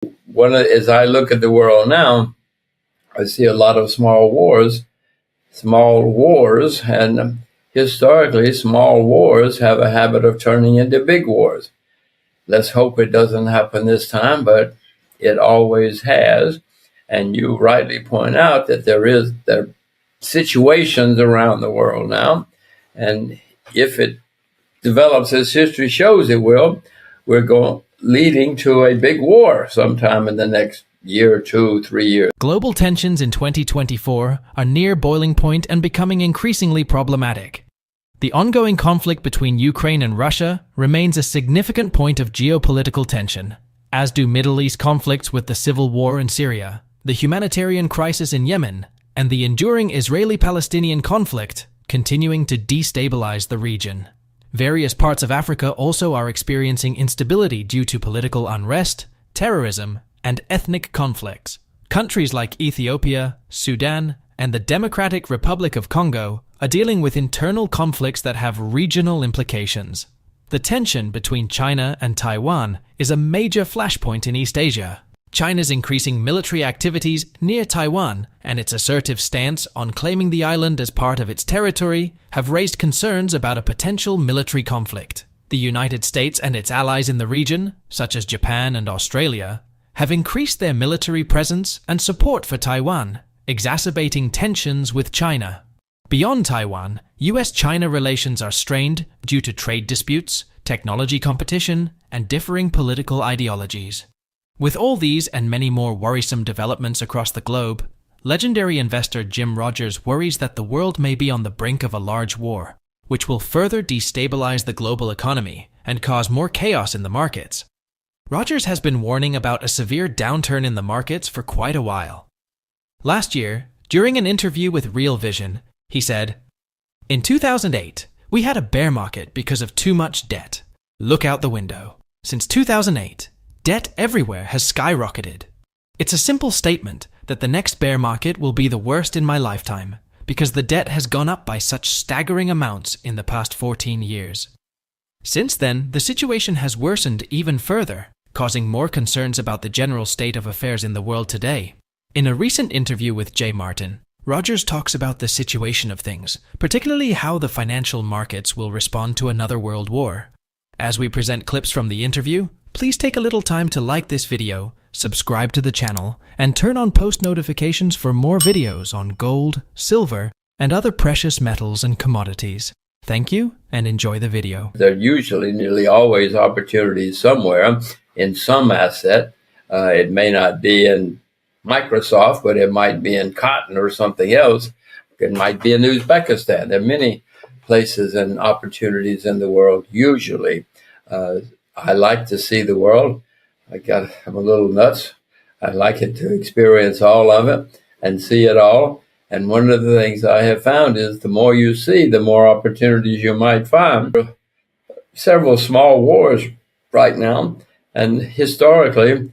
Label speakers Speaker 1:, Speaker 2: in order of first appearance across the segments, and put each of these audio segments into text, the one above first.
Speaker 1: As I look at the world now, I see a lot of small wars, and historically, small wars have a habit of turning into big wars. Let's hope it doesn't happen this time, but it always has. And you rightly point out that there are situations around the world now, and if it develops as history shows it will, leading to a big war sometime in the next year, 2, 3 years.
Speaker 2: Global tensions in 2024 are near boiling point and becoming increasingly problematic. The ongoing conflict between Ukraine and Russia remains a significant point of geopolitical tension, as do Middle East conflicts with the civil war in Syria, the humanitarian crisis in Yemen, and the enduring Israeli-Palestinian conflict continuing to destabilize the region. Various parts of Africa also are experiencing instability due to political unrest, terrorism, and ethnic conflicts. Countries like Ethiopia, Sudan, and the Democratic Republic of Congo are dealing with internal conflicts that have regional implications. The tension between China and Taiwan is a major flashpoint in East Asia. China's increasing military activities near Taiwan and its assertive stance on claiming the island as part of its territory have raised concerns about a potential military conflict. The United States and its allies in the region, such as Japan and Australia, have increased their military presence and support for Taiwan, exacerbating tensions with China. Beyond Taiwan, U.S. China relations are strained due to trade disputes, technology competition, and differing political ideologies. With all these and many more worrisome developments across the globe, legendary investor Jim Rogers worries that the world may be on the brink of a large war, which will further destabilize the global economy and cause more chaos in the markets. Rogers has been warning about a severe downturn in the markets for quite a while. Last year, during an interview with Real Vision, he said, "In 2008, we had a bear market because of too much debt. Look out the window. Since 2008, debt everywhere has skyrocketed. It's a simple statement that the next bear market will be the worst in my lifetime because the debt has gone up by such staggering amounts in the past 14 years. Since then, the situation has worsened even further, causing more concerns about the general state of affairs in the world today." In a recent interview with Jay Martin, Rogers talks about the situation of things, particularly how the financial markets will respond to another world war. As we present clips from the interview, please take a little time to like this video, subscribe to the channel, and turn on post notifications for more videos on gold, silver, and other precious metals and commodities. Thank you, and enjoy the video.
Speaker 1: There are usually nearly always opportunities somewhere in some asset. It may not be in Microsoft, but it might be in cotton or something else. It might be in Uzbekistan. There are many places and opportunities in the world, usually. I like to see the world. I'm a little nuts. I like it to experience all of it and see it all. And one of the things I have found is the more you see, the more opportunities you might find. There are several small wars right now, and historically,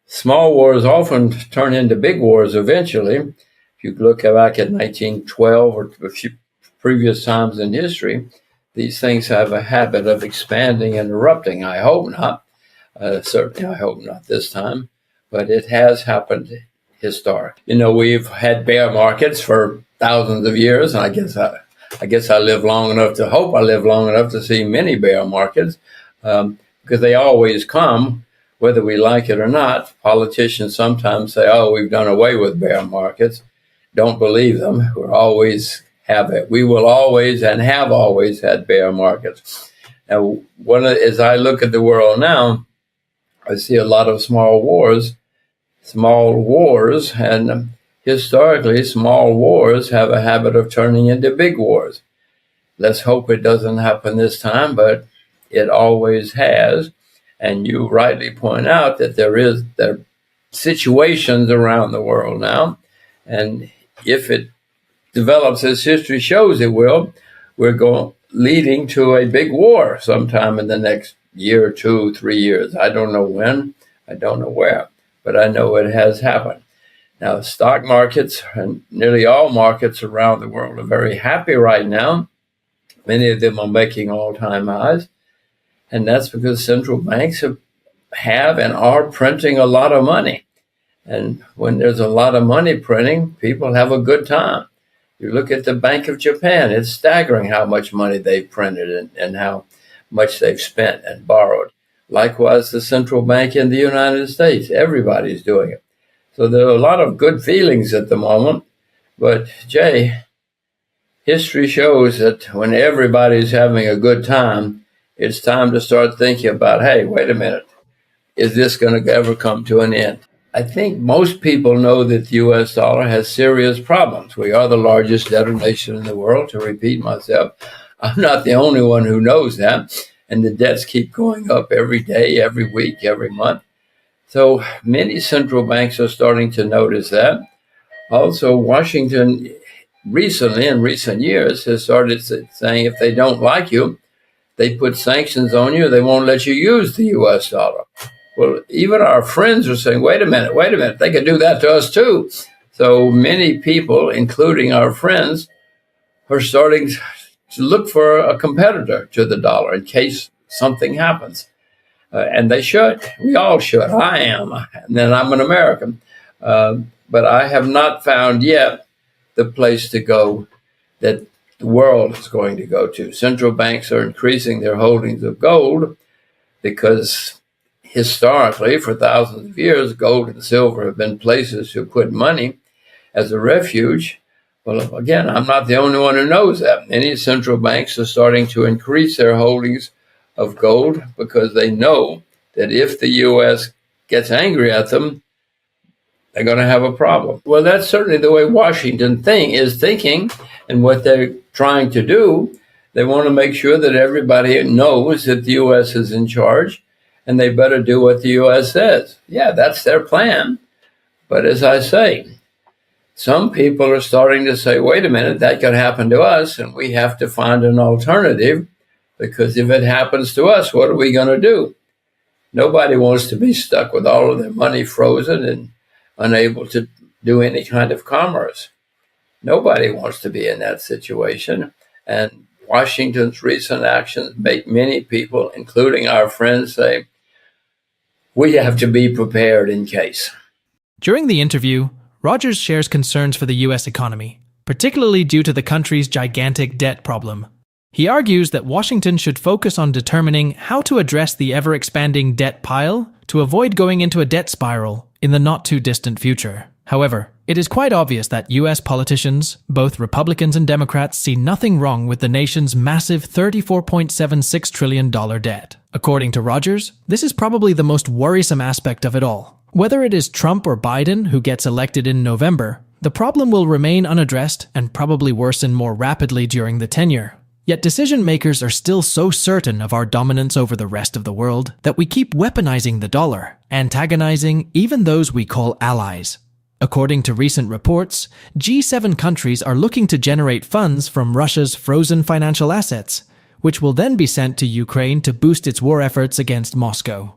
Speaker 1: small wars often turn into big wars eventually. If you look back at 1912 or a few previous times in history, these things have a habit of expanding and erupting. I hope not. Certainly, I hope not this time, but it has happened historically. You know, we've had bear markets for thousands of years, and I guess I live long enough to hope I live long enough to see many bear markets, because they always come, whether we like it or not. Politicians sometimes say, "Oh, we've done away with bear markets." Don't believe them. We will always and have always had bear markets. Now, as I look at the world now, I see a lot of small wars, and historically, small wars have a habit of turning into big wars. Let's hope it doesn't happen this time, but it always has. And you rightly point out that there are situations around the world now, and if it develops as history shows it will, leading to a big war sometime in the next year, 2, 3 years. I don't know when, I don't know where, but I know it has happened. Now, stock markets and nearly all markets around the world are very happy right now. Many of them are making all-time highs, and that's because central banks have have and are printing a lot of money. And when there's a lot of money printing, people have a good time. You look at the Bank of Japan, it's staggering how much money they've printed and how much they've spent and borrowed. Likewise, the central bank in the United States, everybody's doing it. So there are a lot of good feelings at the moment. But, Jay, history shows that when everybody's having a good time, it's time to start thinking about, hey, wait a minute, is this going to ever come to an end? I think most people know that the U.S. dollar has serious problems. We are the largest debtor nation in the world, to repeat myself. I'm not the only one who knows that. And the debts keep going up every day, every week, every month. So many central banks are starting to notice that. Also, Washington recently, in recent years, has started saying if they don't like you, they put sanctions on you, they won't let you use the U.S. dollar. Well, even our friends are saying, wait a minute, they could do that to us too. So many people, including our friends, are starting to look for a competitor to the dollar in case something happens. And they should. We all should. I am. And then I'm an American. But I have not found yet the place to go that the world is going to go to. Central banks are increasing their holdings of gold because historically, for thousands of years, gold and silver have been places to put money as a refuge. Well, again, I'm not the only one who knows that. Many central banks are starting to increase their holdings of gold because they know that if the U.S. gets angry at them, they're going to have a problem. Well, that's certainly the way Washington is thinking and what they're trying to do. They want to make sure that everybody knows that the U.S. is in charge and they better do what the U.S. says. Yeah, that's their plan. But as I say, some people are starting to say, wait a minute, that could happen to us and we have to find an alternative because if it happens to us, what are we going to do? Nobody wants to be stuck with all of their money frozen and unable to do any kind of commerce. Nobody wants to be in that situation. And Washington's recent actions make many people, including our friends, say, we have to be prepared in case.
Speaker 2: During the interview, Rogers shares concerns for the U.S. economy, particularly due to the country's gigantic debt problem. He argues that Washington should focus on determining how to address the ever-expanding debt pile to avoid going into a debt spiral in the not-too-distant future. However, it is quite obvious that U.S. politicians, both Republicans and Democrats, see nothing wrong with the nation's massive $34.76 trillion debt. According to Rogers, this is probably the most worrisome aspect of it all. Whether it is Trump or Biden who gets elected in November, the problem will remain unaddressed and probably worsen more rapidly during the tenure. Yet decision makers are still so certain of our dominance over the rest of the world that we keep weaponizing the dollar, antagonizing even those we call allies. According to recent reports, G7 countries are looking to generate funds from Russia's frozen financial assets, which will then be sent to Ukraine to boost its war efforts against Moscow.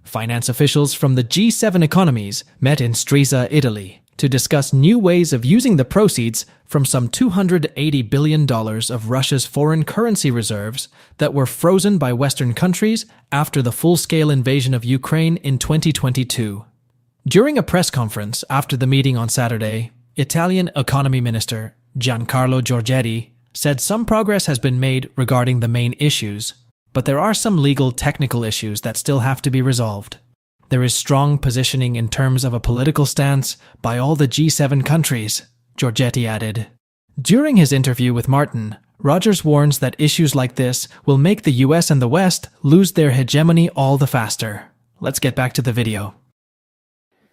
Speaker 2: Finance officials from the G7 economies met in Stresa, Italy, to discuss new ways of using the proceeds from some $280 billion of Russia's foreign currency reserves that were frozen by Western countries after the full-scale invasion of Ukraine in 2022. During a press conference after the meeting on Saturday, Italian Economy Minister Giancarlo Giorgetti said some progress has been made regarding the main issues, but there are some legal technical issues that still have to be resolved. There is strong positioning in terms of a political stance by all the G7 countries, Giorgetti added. During his interview with Martin, Rogers warns that issues like this will make the US and the West lose their hegemony all the faster. Let's get back to the video.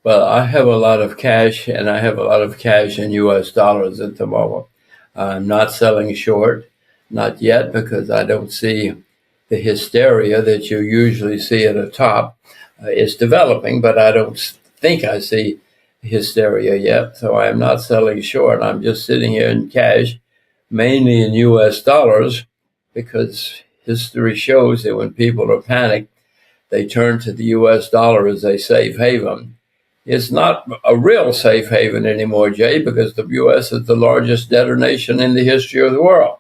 Speaker 1: Well, I have a lot of cash, and I have a lot of cash in U.S. dollars at the moment. I'm not selling short, not yet, because I don't see the hysteria that you usually see at the top is developing, but I don't think I see hysteria yet. So I am not selling short. I'm just sitting here in cash, mainly in U.S. dollars, because history shows that when people are panicked, they turn to the U.S. dollar as a safe haven. It's not a real safe haven anymore, Jay, because the U.S. is the largest debtor nation in the history of the world.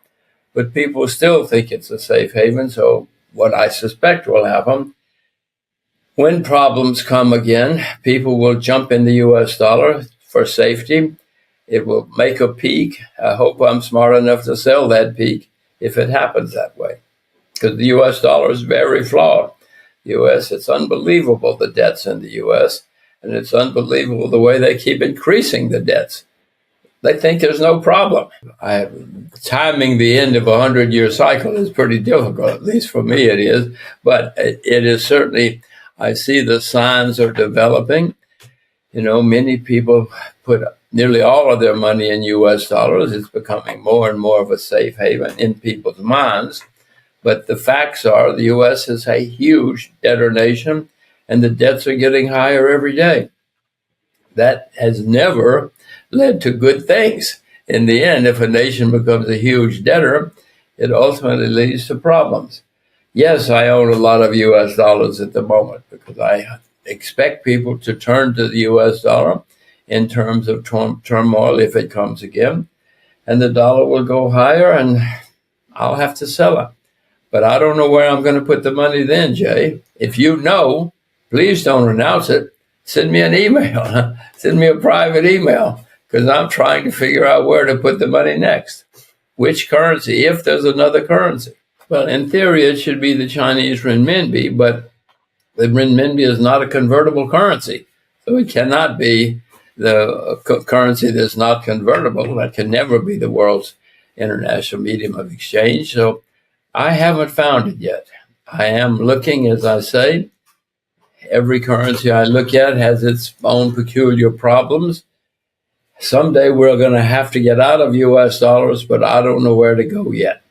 Speaker 1: But people still think it's a safe haven. So what I suspect will happen When problems come again, people will jump in the U.S. dollar for safety. It will make a peak. I hope I'm smart enough to sell that peak if it happens that way, because the U.S. dollar is very flawed. The U.S., it's unbelievable, the debts in the U.S., and it's unbelievable the way they keep increasing the debts. They think there's no problem. Timing the end of a 100-year cycle is pretty difficult, at least for me it is, but it is certainly, I see the signs are developing. Many people put nearly all of their money in U.S. dollars. It's becoming more and more of a safe haven in people's minds. But the facts are the U.S. is a huge debtor nation, and the debts are getting higher every day. That has never led to good things. In the end, if a nation becomes a huge debtor, it ultimately leads to problems. Yes, I own a lot of U.S. dollars at the moment because I expect people to turn to the U.S. dollar in terms of turmoil if it comes again. And the dollar will go higher and I'll have to sell it. But I don't know where I'm going to put the money then, Jay. If you know, please don't announce it. Send me an email. Send me a private email because I'm trying to figure out where to put the money next. Which currency, if there's another currency. Well, in theory, it should be the Chinese renminbi, but the renminbi is not a convertible currency. So it cannot be the currency that's not convertible. That can never be the world's international medium of exchange. So I haven't found it yet. I am looking, as I say. Every currency I look at has its own peculiar problems. Someday we're going to have to get out of U.S. dollars, but I don't know where to go yet.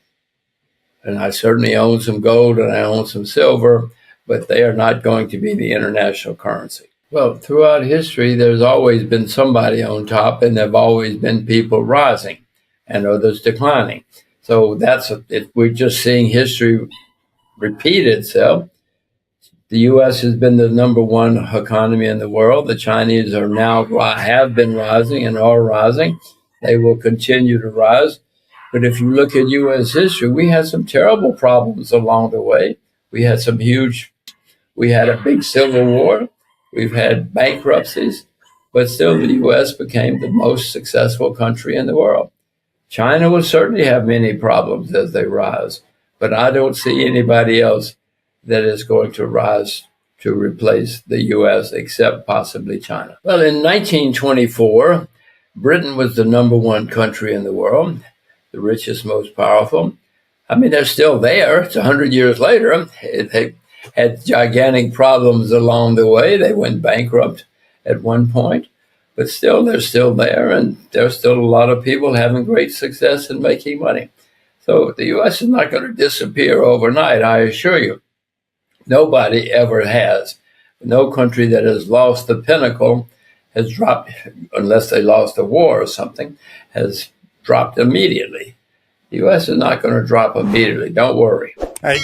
Speaker 1: And I certainly own some gold and I own some silver, but they are not going to be the international currency. Well, throughout history, there's always been somebody on top, and there have always been people rising and others declining. So we're just seeing history repeat itself. The U.S. has been the number one economy in the world. The Chinese have been rising and are rising. They will continue to rise. But if you look at U.S. history, we had some terrible problems along the way. We had a big civil war. We've had bankruptcies, but still the U.S. became the most successful country in the world. China will certainly have many problems as they rise, but I don't see anybody else that is going to rise to replace the U.S. except possibly China. Well, in 1924, Britain was the number one country in the world, the richest, most powerful. I mean, they're still there. It's 100 years later. They had gigantic problems along the way. They went bankrupt at one point. But still, they're still there, and there's still a lot of people having great success and making money. So the U.S. is not going to disappear overnight, I assure you. Nobody ever has. No country that has lost the pinnacle has dropped, unless they lost a war or something, has dropped immediately. The U.S. is not going to drop immediately. Don't worry. And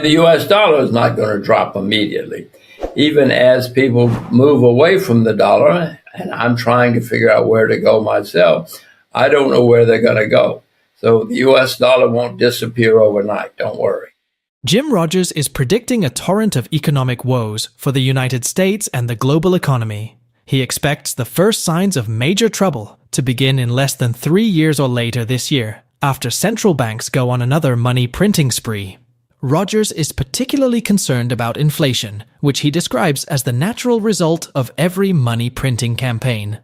Speaker 1: the U.S. dollar is not going to drop immediately. Even as people move away from the dollar, and I'm trying to figure out where to go myself, I don't know where they're going to go. So the U.S. dollar won't disappear overnight. Don't worry.
Speaker 2: Jim Rogers is predicting a torrent of economic woes for the United States and the global economy. He expects the first signs of major trouble to begin in less than 3 years or later this year, after central banks go on another money printing spree. Rogers is particularly concerned about inflation, which he describes as the natural result of every money printing campaign.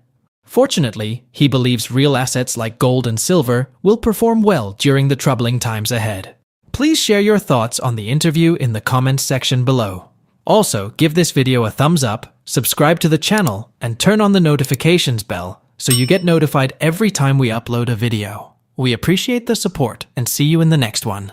Speaker 2: Fortunately, he believes real assets like gold and silver will perform well during the troubling times ahead. Please share your thoughts on the interview in the comments section below. Also, give this video a thumbs up, subscribe to the channel, and turn on the notifications bell so you get notified every time we upload a video. We appreciate the support and see you in the next one.